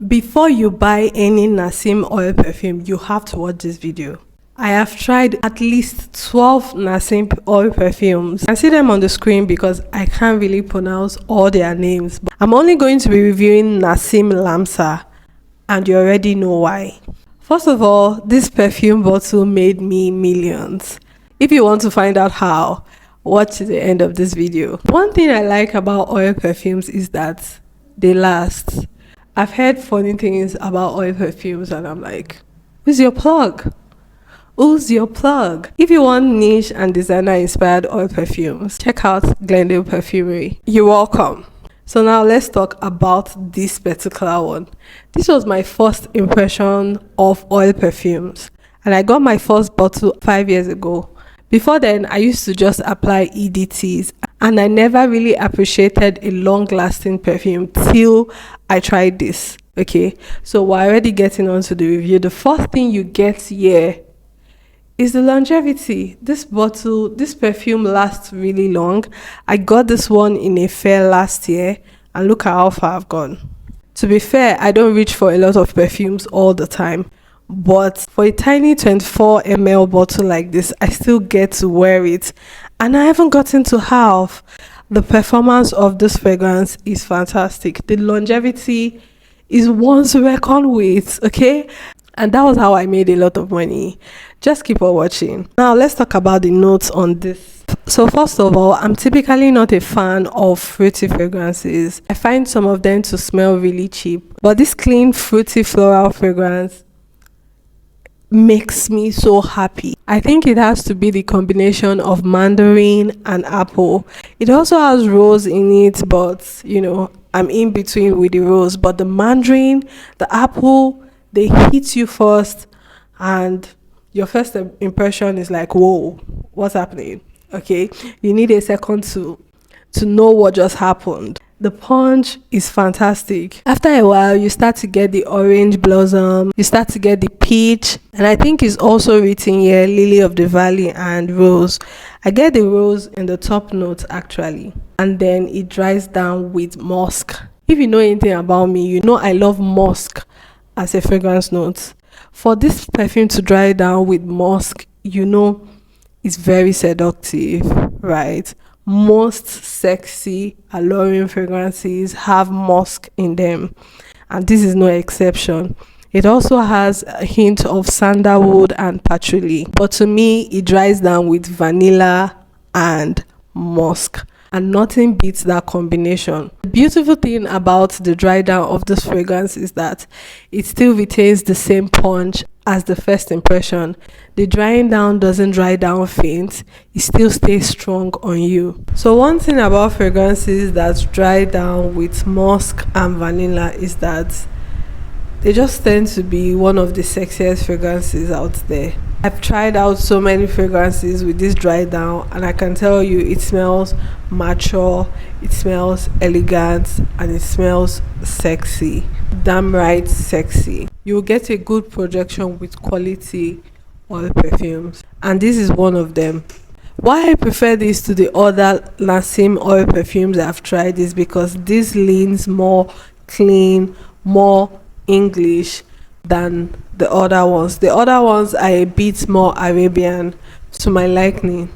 Before you buy any Naseem oil perfume, you have to watch this video. I have tried at least 12 Naseem oil perfumes. I see them on the screen because I can't really pronounce all their names. But I'm only going to be reviewing Naseem Lamsa, and you already know why. First of all, this perfume bottle made me millions. If you want to find out how, watch the end of this video. One thing I like about oil perfumes is that they last. I've heard funny things about oil perfumes and I'm like, who's your plug? Who's your plug? If you want niche and designer inspired oil perfumes, check out Glendale Perfumery. You're welcome. So now let's talk about this particular one. This was my first impression of oil perfumes, and I got my first bottle 5 years ago. Before then, I used to just apply EDTs, and I never really appreciated a long-lasting perfume till I tried this. Okay, so we're already getting on to the review. The first thing you get here is the longevity. This perfume lasts really long. I got this one in a fair last year, and look at how far I've gone. To be fair, I don't reach for a lot of perfumes all the time, but for a tiny 24 ml bottle like this, I still get to wear it, and I haven't gotten to half. The performance of this fragrance is fantastic. The longevity is one to reckon with, okay? And that was how I made a lot of money. Just keep on watching. Now let's talk about the notes on this. So first of all, I'm typically not a fan of fruity fragrances. I find some of them to smell really cheap, but this clean fruity floral fragrance makes me so happy. I think it has to be the combination of mandarin and apple. It also has rose in it, but you know, I'm in between with the rose. But the mandarin, the apple, they hit you first, and your first impression is like, whoa, what's happening? Okay, you need a second to know what just happened. The punch is fantastic. After a while, you start to get the orange blossom, you start to get the peach, and I think it's also written here lily of the valley and rose. I get the rose in the top note actually, and then it dries down with musk. If you know anything about me, you know I love musk as a fragrance note. For this perfume to dry down with musk, you know it's very seductive, right? Most sexy, alluring fragrances have musk in them, and this is no exception. It also has a hint of sandalwood and patchouli, but to me it dries down with vanilla and musk, and nothing beats that combination. The beautiful thing about the dry down of this fragrance is that it still retains the same punch as the first impression. The drying down doesn't dry down faint, it still stays strong on you. So one thing about fragrances that dry down with musk and vanilla is that they just tend to be one of the sexiest fragrances out there. I've tried out so many fragrances with this dry down, and I can tell you it smells mature, it smells elegant, and it smells sexy. Damn right sexy. You'll get a good projection with quality oil perfumes, and this is one of them. Why I prefer this to the other Naseem oil perfumes I've tried is because this leans more clean, more English than the other ones. The other ones are a bit more Arabian to my liking.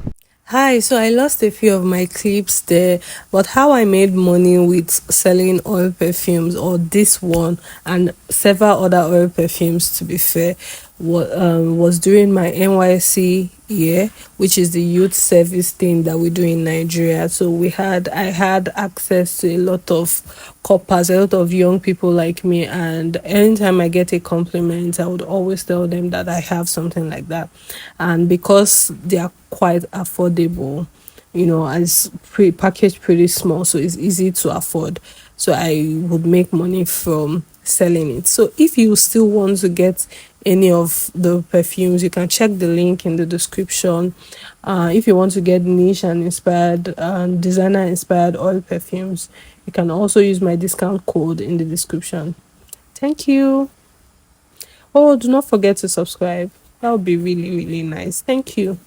Hi, so I lost a few of my clips there, but how I made money with selling oil perfumes, or this one and several other oil perfumes to be fair, was during my NYC year, which is the youth service thing that we do in Nigeria. So I had access to a lot of coppers, a lot of young people like me, and anytime I get a compliment, I would always tell them that I have something like that. And because they are quite affordable, you know, and it's packaged pretty small, so it's easy to afford, so I would make money from selling it. So if you still want to get any of the perfumes, you can check the link in the description. If you want to get niche and inspired designer inspired oil perfumes, you can also use my discount code in the description. Thank you. Oh, do not forget to subscribe. That would be really nice. Thank you.